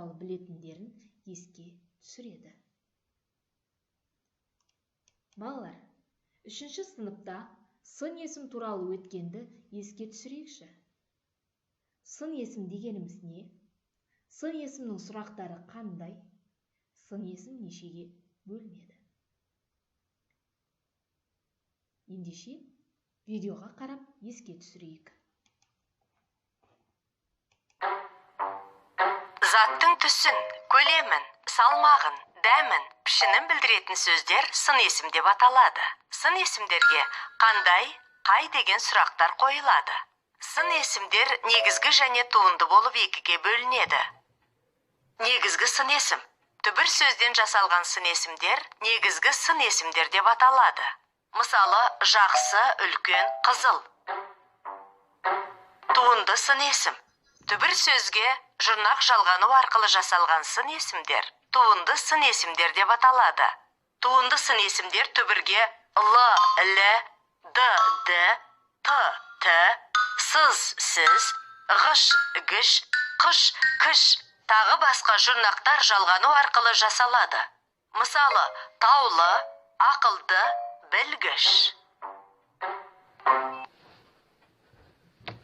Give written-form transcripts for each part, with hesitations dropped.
туралы білетіндерін еске түсіреді. Балалар, 3-ші сыныпта сын есім туралы өткенді еске түсірейікші. Сын есім дегеніміз не? Сын есімнің сұрақтары қандай? Сын есім нешеге бөлінеді? Ендеше, видеоға қарап еске түсірейік. Заттың түсін, көлемін, салмағын, дәмін, пішінін білдіретін сөздер сын есім деп аталады. Сын есімдерге қандай, қай деген сұрақтар қойылады. Сын есімдер негізгі және туынды болып екіге бөлінеді. Негізгі сын есім. Түбір сөзден жасалған сын есімдер негізгі сын есімдер деп аталады. Мысалы, жақсы, үлкен, қызыл. Туынды сын есім. Түбір сөзге жұрнақ жалғану арқылы жасалған сын есімдер туынды сын есімдер деп аталады. Туынды сын есімдер түбірге л, л, д, т, т, сыз, сіз, ғыш, гіш, қыш, кіш, тағы басқа жұрнақтар жалғану арқылы жасалады. Мысалы, таулы, ақылды, білгіш.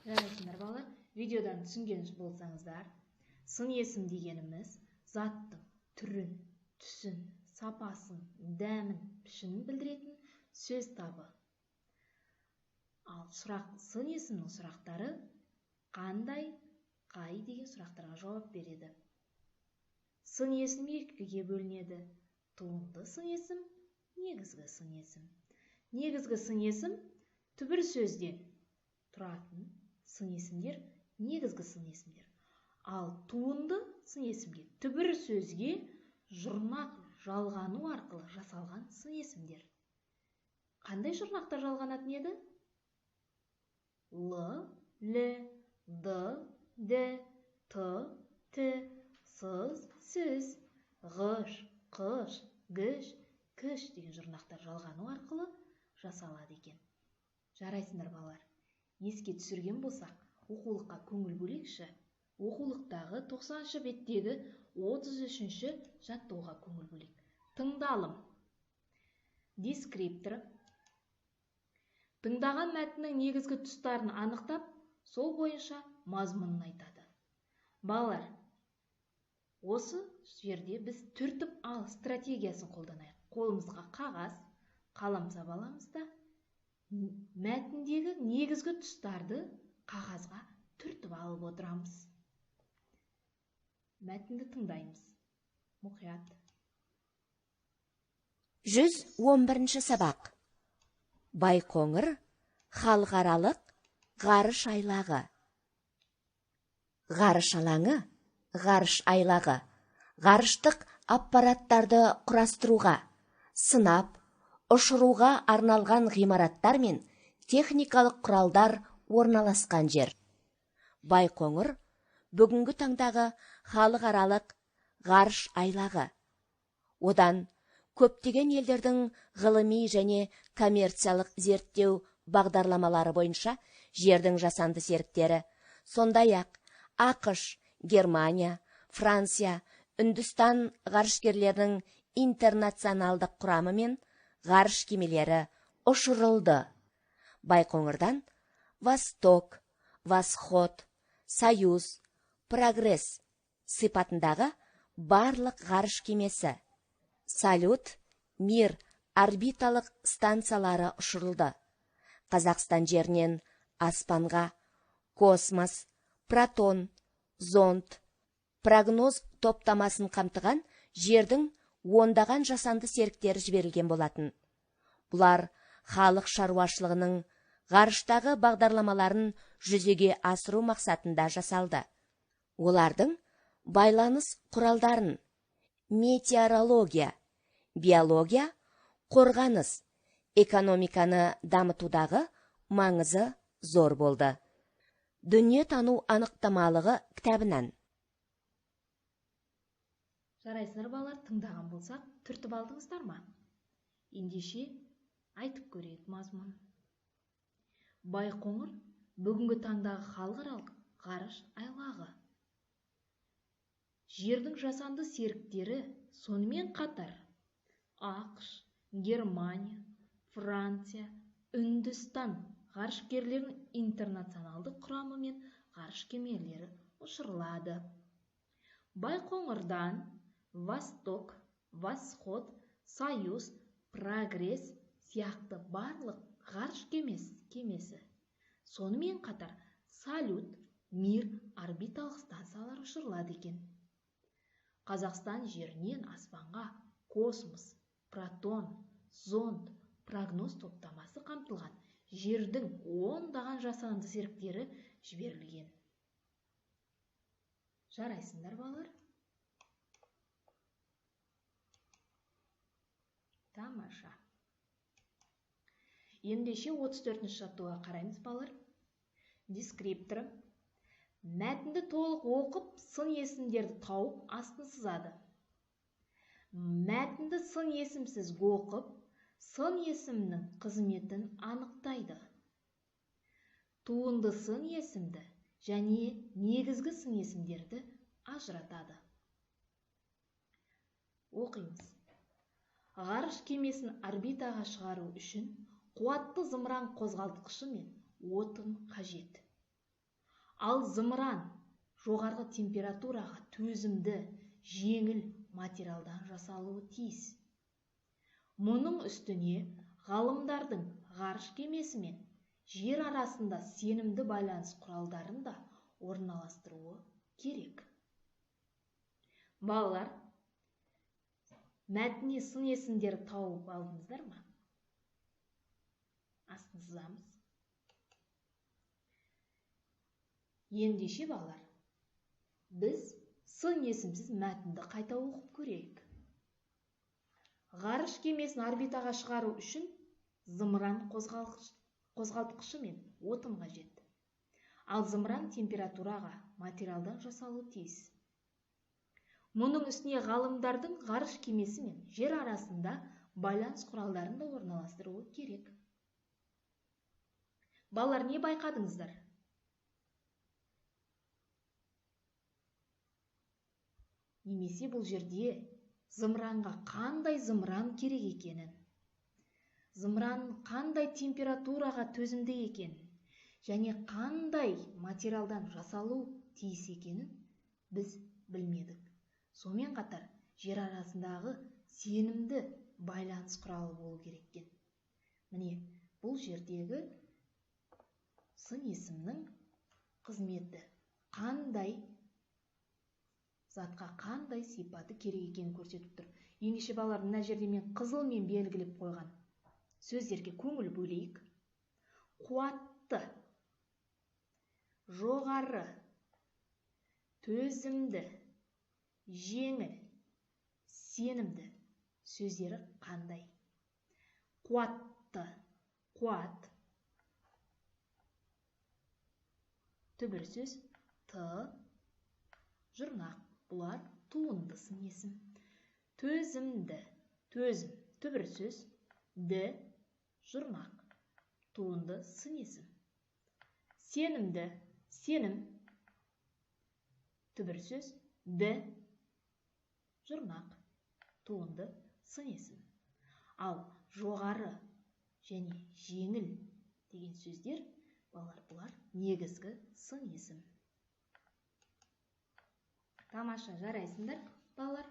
Жарайсыңдар балалар, видеодан түсінген болсаңыздар, сын есім дегеніміз заттың түрін, түсін, сапасын, дәмін, пішінін білдіретін сөз табы. Ал сын есімнің сұрақтары қандай, қай деген сұрақтарға жауап береді. Сын есім екіге бөлінеді. Туынды сын есім, негізгі сын есім. Негізгі сын есім түбір сөзден тұратын сын есімдер, негізгі сын есімдер. Ал туынды сын есімге түбір сөзге жұрнақ жалғану арқылы жасалған сын есімдер. Қандай жұрнақтар жалғанатын еді? Л, л, д, д, т, т, сыз, сіз, ғыш, қыш, гіш, кіш деген жұрнақтар жалғану арқылы жасалады екен. Жарайсыңдар балалар. Еске түсірген болсақ, оқулыққа көңіл бөлейікші. Оқулықтағы 90-шы беттегі 33-ші жаттығуға көңіл бөлейік. Тыңдалым. Дескриптор. Тыңдаған мәтіннің негізгі тұстарын анықтап, сол бойынша мазмұнын айтады. Балалар, осы жерде біз түртіп ал стратегиясын қолданайық. Қолымызға қағаз, қаламсап аламыз да, мәтіндегі негізгі тұстарды қағазға түртіп алып отырамыз. Мәтінді тыңдаймыз. Мұқият. 111-ші сабақ. Байқоңыр халықаралық ғарыш айлағы. Ғарыш алаңы, ғарыш айлағы, ғарыштық аппараттарды құрастыруға, сынап, ұшыруға арналған ғимараттар мен техникалық құралдар орналасқан жер. Байқоңыр бүгінгі таңдағы халықаралық ғарыш айлағы. Одан көптеген елдердің ғылыми және коммерциялық зерттеу бағдарламалары бойынша жердің жасанды серіктері, сондай-ақ ақш, Германия, Франция, Үндістан ғарышкерлерінің интернационалдық құрамы мен ғарыш кемелері ұшырылды. Байқоңырдан Восток, Восход, Союз, Прогресс сипатындағы барлық ғарыш кемесі, Салют, Мир орбиталық станциялары ұшырылды. Қазақстан жерінен аспанға космос, протон, зонд, прогноз топтамасын қамтыған жердің ондаған жасанды серіктері жіберілген болатын. Бұлар халық шаруашылығының ғарыштағы бағдарламаларын жүзеге асыру мақсатында жасалды. Олардың байланыс құралдарын метеорология, биология, қорғаныс, экономиканы дамытудағы маңызы зор болды. Дүниетану анықтамалығы кітабынан. Жарайсыздар балалар, тыңдаған болсақ, түртіп алдыңыздар ма? Ендеше айтып көрейік мазмұнын. Байқоңыр бүгінгі таңдағы халықаралық ғарыш айлағы. жердің жасанды серіктері сонымен қатар ақш, Германия, Франция, Үндістан ғарышкерлерінің интернационалдық құрамы мен ғарыш кемелері ұшырылады. Байқоңырдан Восток, Восход, Союз, Прогресс сияқты барлық ғарыш кемесі. Сонымен қатар Салют, Мир орбиталық станциялар ұшырылады екен. Қазақстан жерінен аспанға космос, протон, зонд, прогноз топтамасы қамтылған жердің ондаған жасанды серіктері жіберілген. Жарайсыңдар, балалар? Тамаша. Ендеше 34-ші жаттығуға қараймыз, балалар. Дескрипторы. Мәтінді толық оқып, сын есімдерді тауып, астын сызады. Мәтінді сын есімсіз оқып, сын есімнің қызметін анықтайды. Туынды сын есімді және негізгі сын есімдерді ажыратады. Оқимыз. Ғарыш кемесін орбитаға шығару үшін қуатты зымыран қозғалтқышы мен отын қажет. Ал зымыран жоғарғы температураға төзімді, жеңіл материалдан жасалуы тиіс. Мұның үстіне ғалымдардың ғарыш кемесі мен жер арасында сенімді байланыс құралдарын да орналастыруы керек. Балалар, мәтіне сын есімдерді тауып алдыңыздар ма? Астын сызамыз. Ендеше, балалар, біз сын есімсіз мәтінді қайта оқып көрейік. Ғарыш кемесін орбитаға шығару үшін зымыран қозғалтқышы мен отын қажет. Ал зымыран температураға материалдан жасалуы тиіс. Мұның үстіне ғалымдардың ғарыш кемесі мен жер арасында байланыс құралдарын да орналастыруы керек. Балалар, не байқадыңыздар? Немесе бұл жерде зымыранға қандай зымыран керек екенін, зымыран қандай температураға төзімді екенін, және қандай материалдан жасалу тиіс екенін біз білмедік. Сонымен қатар жер арасындағы сенімді байланыс құралы болу кереккен. Міне, бұл жердегі сын есімнің қызметі қандай затқа қандай сипаты керек екенін көрсетіп тұр. Ендеше, балалар, мына жерде мен қызылмен белгілеп қойған сөздерге көңіл бөлейік. Қуатты, жоғары, төзімді, жеңіл, сенімді сөздері қандай? Қуатты, қуат, түбір сөз Т, жұрнақ, бұлар туынды сын есім. Төзімді, төзім, түбір сөз Д, жұрнақ, туынды сын есім. Сенімді, сенім, түбір сөз Д, жұрнақ, туынды сын есім. Ал жоғары және жеңіл деген сөздер, балалар, бұлар негізгі сын есім. Тамаша, жарайсыңдар, балалар.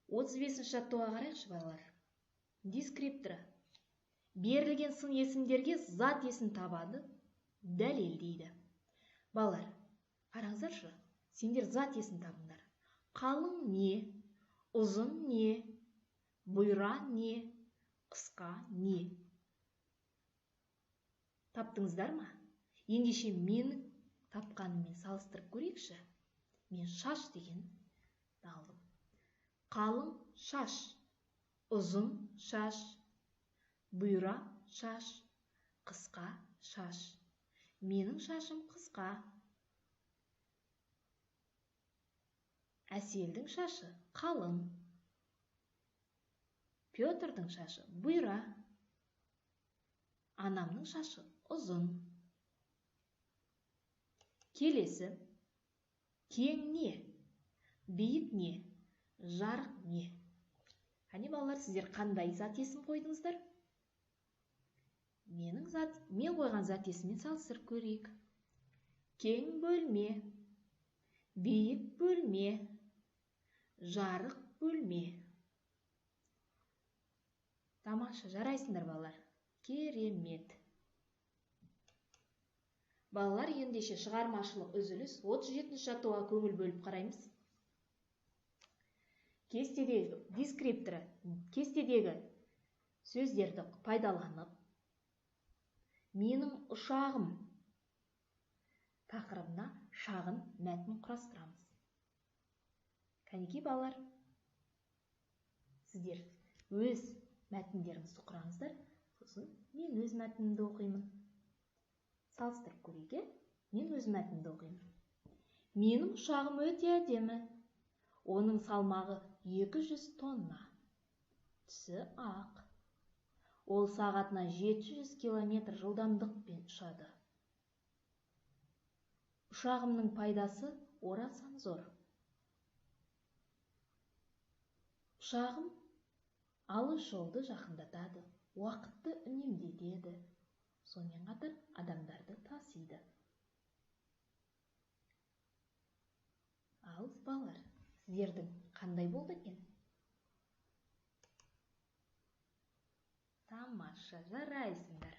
35-ші жаттығуға қарайықшы, балалар. Дескрипторы. Берілген сын есімдерге зат есім табады, дәлелдейді. Балалар, қараңыздаршы, сендер зат есім табыңдар. Қалың не, ұзын не, бұйра не, қысқа не. Таптыңыздар ма? Ендеше мен тапқанымен салыстырып көрейікші. Мен шаш деген алдым. Қалың шаш, ұзын шаш, бұйра шаш, қысқа шаш. Менің шашым қысқа. Әселдің шашы қалың. Петрдің шашы бұйра. Анамның шашы ұзын. Келесі. Кең не? Биік не? Жарық не? Қане балалар, сіздер қандай зат есім қойдыңыздар? Мен қойған зат есіммен салыстырып көрейік. Кең бөлме, биік бөлме, жарық бөлме. Тамаша, жарайсыңдар балалар. Керемет. Балалар, ендеше шығармашылық үзіліс 37-ші жаттығуға көңіл бөліп қараймыз. Кестедегі дескрипторы, кестедегі сөздерді пайдаланып, менің ұшағым тақырыбына шағын мәтін құрастырамыз. Кәнекей балалар, сіздер өз мәтіндеріңізді құраңыздар, сосын мен өз мәтінімді оқимын. Салыстырып көрейік, мен өз мәтінімді оқимын. Менің ұшағым өте әдемі. Оның салмағы 200 тонна. Түсі ақ. Ол сағатына 700 км жылдамдықпен ұшады. Ұшағымның пайдасы орасан зор. Ұшағым алыс жолды жақындатады, уақытты үнемдетеді. Сонымен қатар адамдарды тасиды. Ал балалар, сіздердің қандай болды екен? Тамаша, жарайсыңдар.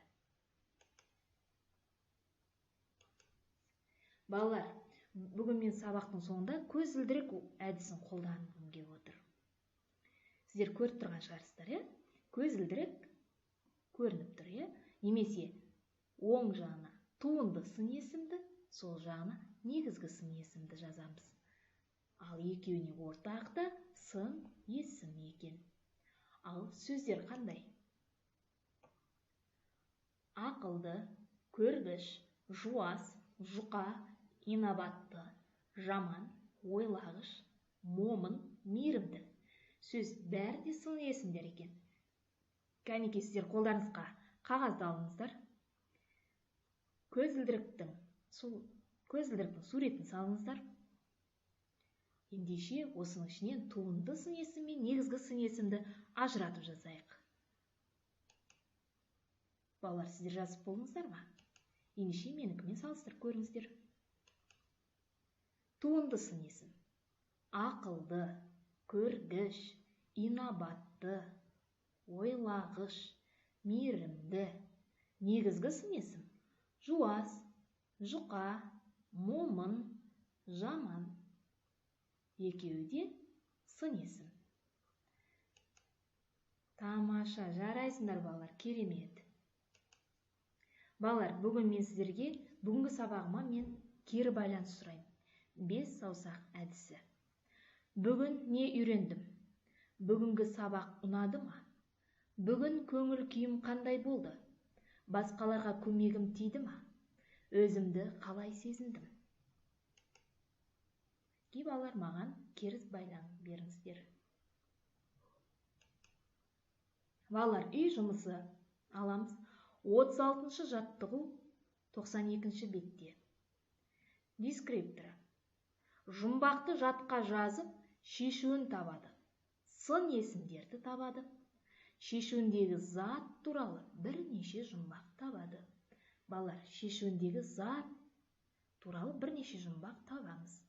Балалар, бүгін мен сабақтың соңында көзілдірік әдісін қолданғым келіп отыр. Сіздер көріп тұрған шығарсыздар, көзілдірік көрініп тұр, немесе оң жағына туынды сын есімді, сол жағына негізгі сын есімді жазамыз. Ал екеуіне ортақта сын есім екен. Ал сөздер қандай? Ақылды, көргіш, жуас, жұқа, инабатты, жаман, ойлағыш, момын, мейірімді. Сөз бәрі де сын есімдер екен. Кәнекей, сіздер қолдарыңызға қағазды алыңыздар. Көзілдіріктің суретін салыңыздар. Ендеше осының ішінен туынды сын есім мен негізгі сын есімді ажыратып жазайық. Балалар, сіздер жазып болдыңыздар ма? Ендеше менікімен салыстырып көріңіздер. Туынды сын есім: ақылды, көргіш, инабатты, ойлағыш, мейірімді. Негізгі сын есім: жуас, жұқа, момын, жаман. Екеуі де сын есім. Тамаша, жарайсыңдар балалар, керемет. Балалар, бүгін мен сіздерге бүгінгі сабағыма мен кері байланыс сұраймын. 5 саусақ әдісі. Бүгін не үйрендім? Бүгінгі сабақ ұнады ма? Бүгін көңіл күйім қандай болды? Басқаларға көмегім тиді ма? Өзімді қалай сезіндім? Балалар, маған керіс байлам беріңіздер. Балалар, үй жұмысы аламыз. 36-шы жаттығу 92-ші бетте. Дескрипторы: жұмбақты жатқа жазып, шешуін табады. Сын есімдерді табады. Шешуіндегі зат туралы бірнеше жұмбақ табады. Балалар, шешуіндегі зат туралы бірнеше жұмбақ табамыз.